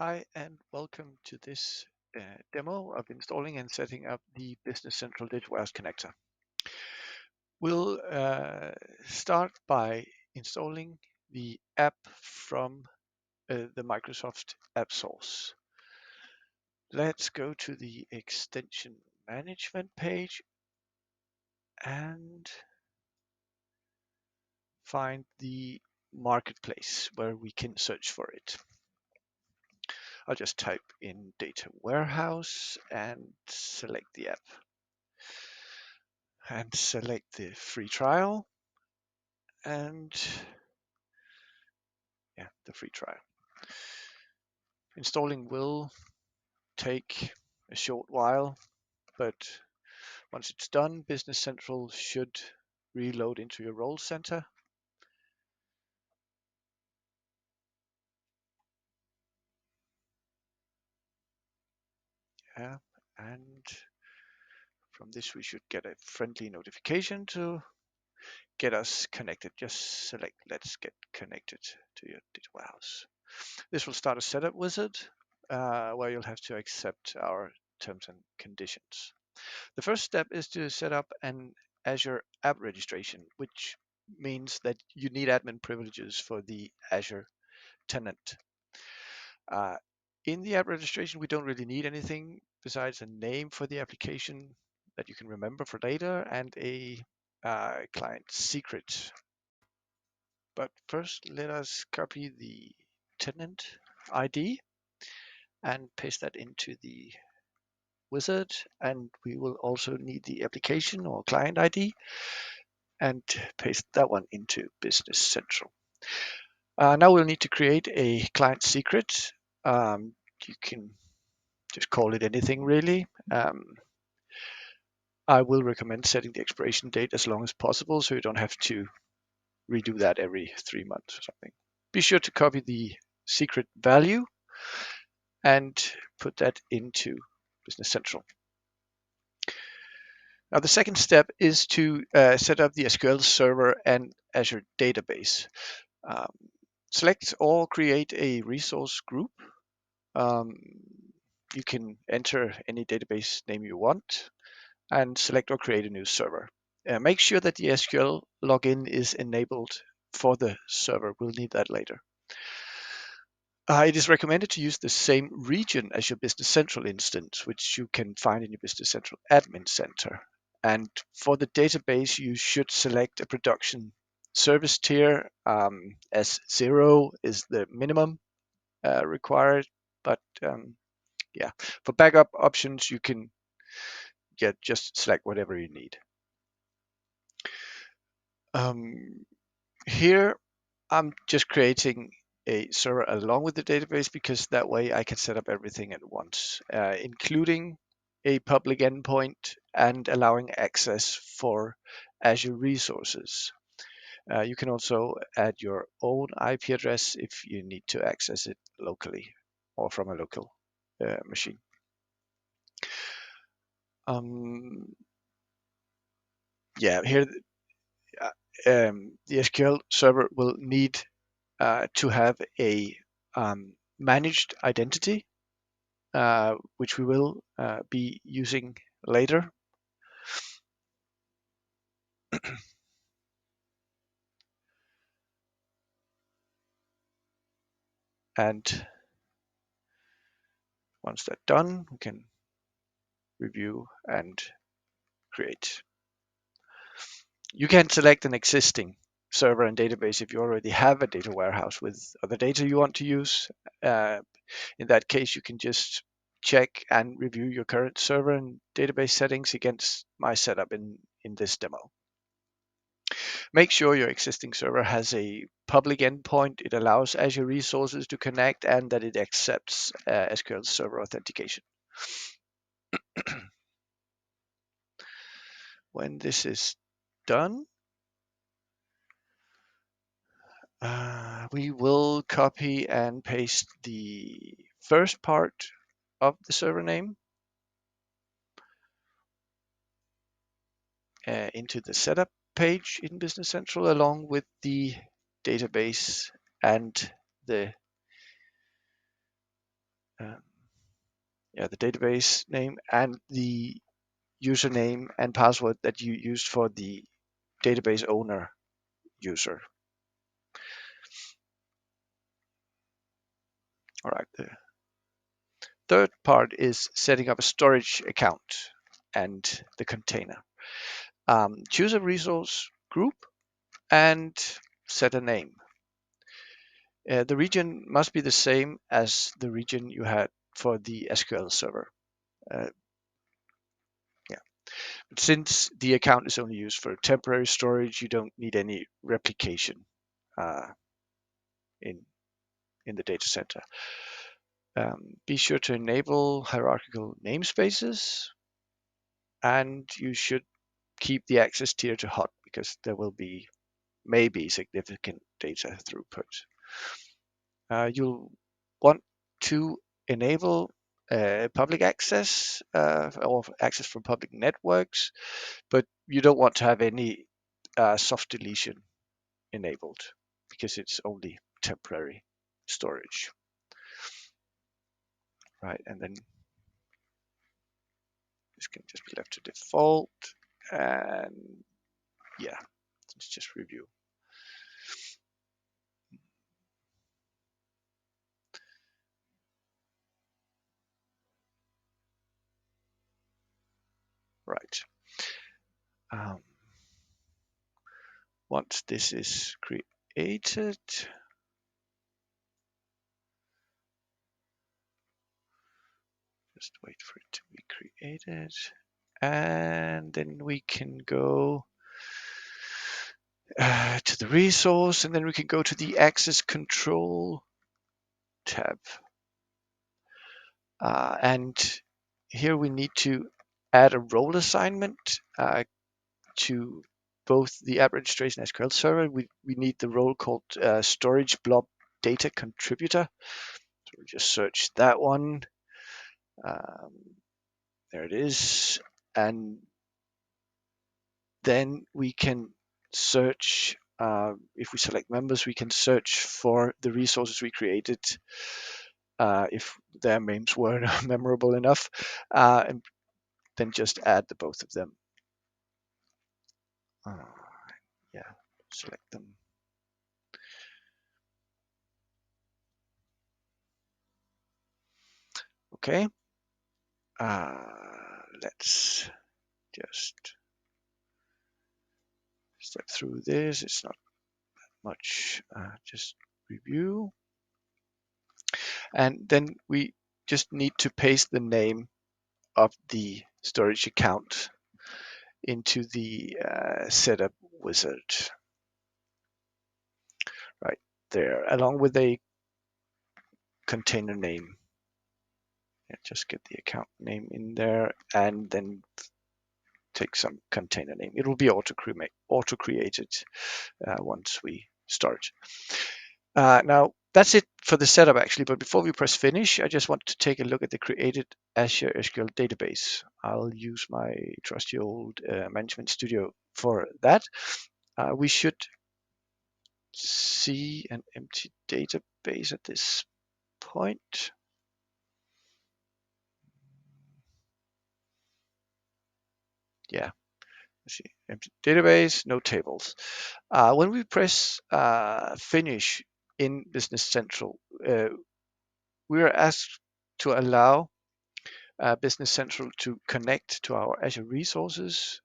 Hi, and welcome to this demo of installing and setting up the Business Central Datawarehouse Connector. We'll start by installing the app from the Microsoft AppSource. Let's go to the extension management page and find the marketplace where we can search for it. I'll just type in Data Warehouse and select the app. And select the free trial and the free trial. Installing will take a short while, but once it's done, Business Central should reload into your role center. And from this, we should get a friendly notification to get us connected. Just select Let's get connected to your data warehouse. This will start a setup wizard where you'll have to accept our terms and conditions. The first step is to set up an Azure app registration, which means that you need admin privileges for the Azure tenant. In the app registration, we don't really need anything besides a name for the application that you can remember for later and a client secret. But first, let us copy the tenant ID and paste that into the wizard. And we will also need the application or client ID and paste that one into Business Central. Now we'll need to create a client secret. You can just call it anything really. I will recommend setting the expiration date as long as possible so you don't have to redo that every 3 months or something. Be sure to copy the secret value and put that into Business Central. Now the second step is to set up the SQL server and Azure database. Select or create a resource group. You can enter any database name you want and select or create a new server. Make sure that the SQL login is enabled for the server. We'll need that later. It is recommended to use the same region as your Business Central instance, which you can find in your Business Central Admin Center. And for the database, you should select a production service tier, as 0 is the minimum required. But for backup options, you can just select whatever you need. Here, I'm just creating a server along with the database because that way I can set up everything at once, including a public endpoint and allowing access for Azure resources. You can also add your own IP address if you need to access it locally or from a local machine. Here the SQL server will need to have a managed identity, which we will be using later. And once that's done, we can review and create. You can select an existing server and database if you already have a data warehouse with other data you want to use. In that case, you can just check and review your current server and database settings against my setup in this demo. Make sure your existing server has a public endpoint. It allows Azure resources to connect and that it accepts SQL Server authentication. When this is done, we will copy and paste the first part of the server name into the setup page in Business Central along with the database and the um, yeah, the database name and the username and password that you used for the database owner user. All right. The third part is setting up a storage account and the container. Choose a resource group and set a name. The region must be the same as the region you had for the SQL server. Uh, yeah. But since the account is only used for temporary storage, you don't need any replication uh, in the data center. Be sure to enable hierarchical namespaces, and you should keep the access tier to hot because there will be maybe significant data throughput. You'll want to enable public access or access from public networks, but you don't want to have any soft deletion enabled because it's only temporary storage. Right, and then this can just be left to default, and yeah, let's just review. Right. Um, Once this is created, just wait for it to be created, and then we can go to the resource, and then we can go to the access control tab. And here we need to add a role assignment to both the app registration SQL server. We need the role called storage blob data contributor. So we just search that one. Um, there it is. And then we can search, if we select members, we can search for the resources we created if their names were memorable enough, and then just add the both of them. Yeah, select them. Okay. Let's just step through this. It's not much, just review. And then we just need to paste the name of the storage account into the setup wizard right there, along with a container name. Yeah, just get the account name in there and then take some container name. It will be auto-created once we start. Now that's it for the setup actually, but before we press finish, I just want to take a look at the created Azure SQL database. I'll use my trusty old Management Studio for that. We should see an empty database at this point. Yeah, let's see, empty database, no tables. When we press finish in Business Central, we are asked to allow Business Central to connect to our Azure resources,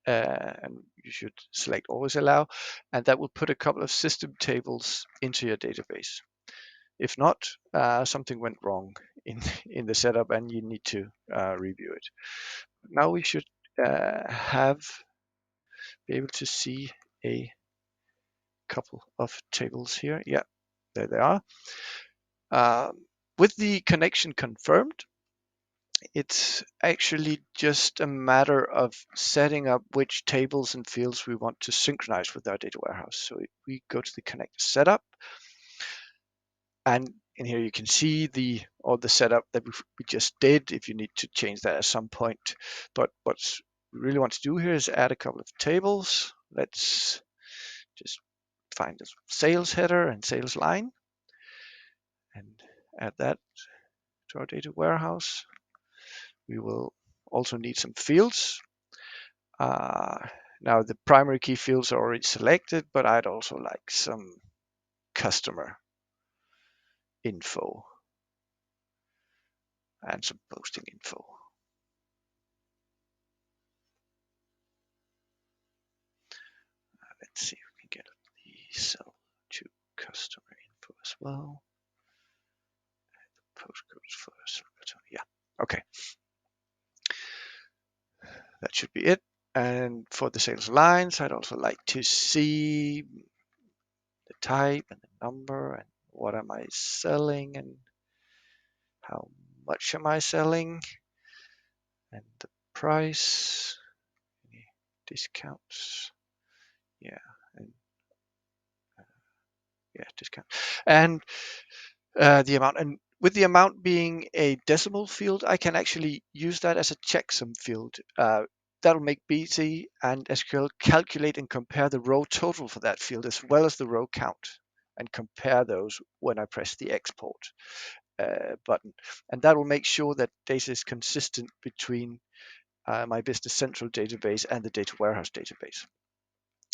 and you should select always allow, and that will put a couple of system tables into your database. If not, something went wrong in, in the setup and you need to review it. Now we should be able to see a couple of tables here. Yeah, there they are. With the connection confirmed, it's actually just a matter of setting up which tables and fields we want to synchronize with our data warehouse. So we go to the connector setup, and in here you can see the setup that we just did if you need to change that at some point. But what we really want to do here is add a couple of tables. Let's just find the sales header and sales line and add that to our data warehouse. We will also need some fields. Now the primary key fields are already selected, but I'd also like some customer info and some posting info. Let's see if we can get the cell to customer info as well. Postcodes first. Yeah, okay. That should be it. And for the sales lines, I'd also like to see the type and the number and what am I selling and how much am I selling and the price, any discounts, yeah, and yeah, discount, and the amount. And with the amount being a decimal field, I can actually use that as a checksum field. That'll make BC and SQL calculate and compare the row total for that field as well as the row count and compare those when I press the export button. And that will make sure that data is consistent between my Business Central database and the data warehouse database.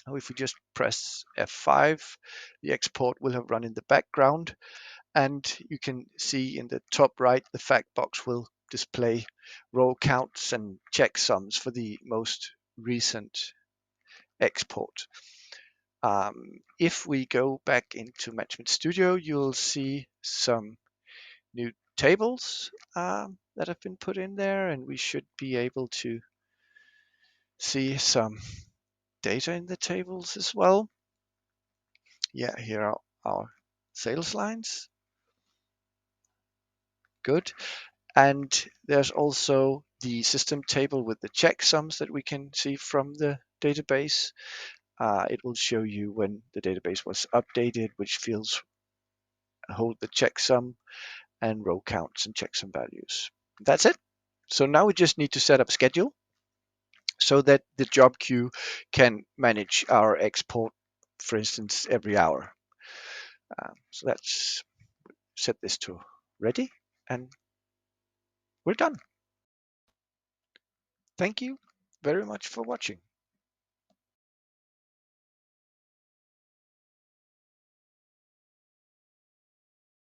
Now, if we just press F5, the export will have run in the background. And you can see in the top right, the fact box will display row counts and checksums for the most recent export. If we go back into Management Studio, you'll see some new tables that have been put in there, and we should be able to see some data in the tables as well. Yeah, here are our sales lines. Good. And there's also the system table with the checksums that we can see from the database. It will show you when the database was updated, which fields hold the checksum, and row counts and checksum values. That's it. So now we just need to set up schedule so that the job queue can manage our export, for instance, every hour. So let's set this to ready, and we're done. Thank you very much for watching.